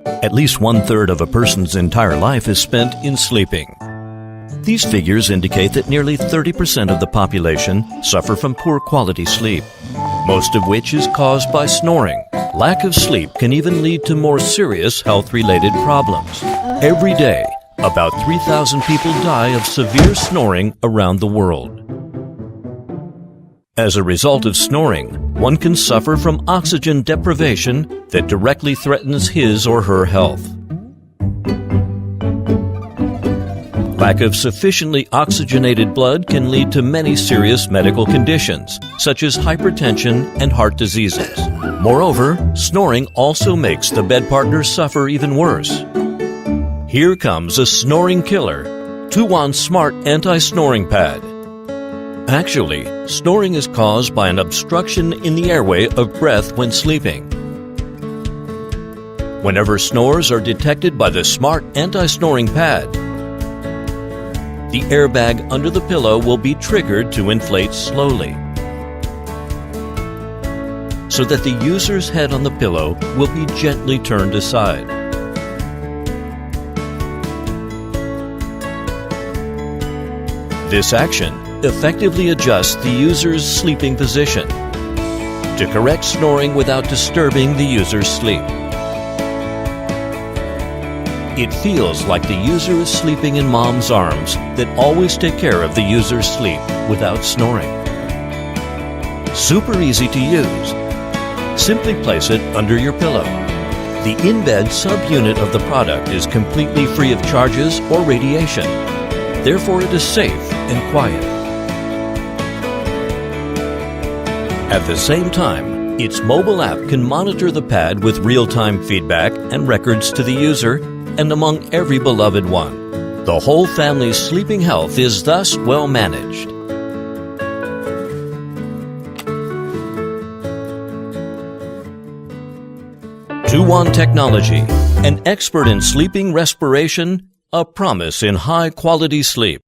At least 1/3 of a person's entire life is spent in sleeping. These figures indicate that nearly 30% of the population suffer from poor quality sleep, most of which is caused by snoring. Lack of sleep can even lead to more serious health-related problems. Every day, about 3,000 people die of severe snoring around the world. As a result of snoring, one can suffer from oxygen deprivation that directly threatens his or her health. Lack of sufficiently oxygenated blood can lead to many serious medical conditions, such as hypertension and heart diseases. Moreover, snoring also makes the bed partner suffer even worse. Here comes a snoring killer, 2-1 Smart Anti-Snoring Pad. Actually, snoring is caused by an obstruction in the airway of breath when sleeping. Whenever snores are detected by the Smart Anti-Snoring Pad, the airbag under the pillow will be triggered to inflate slowly, so that the user's head on the pillow will be gently turned aside. This action effectively adjusts the user's sleeping position to correct snoring without disturbing the user's sleep. It feels like the user is sleeping in mom's arms that always take care of the user's sleep without snoring. Super easy to use. Simply place it under your pillow. The in-bed subunit of the product is completely free of charges or radiation. Therefore, it is safe and quiet. At the same time, its mobile app can monitor the pad with real-time feedback and records to the user and among every beloved one. The whole family's sleeping health is thus well managed. 2-1 Technology, an expert in sleeping respiration, a promise in high-quality sleep.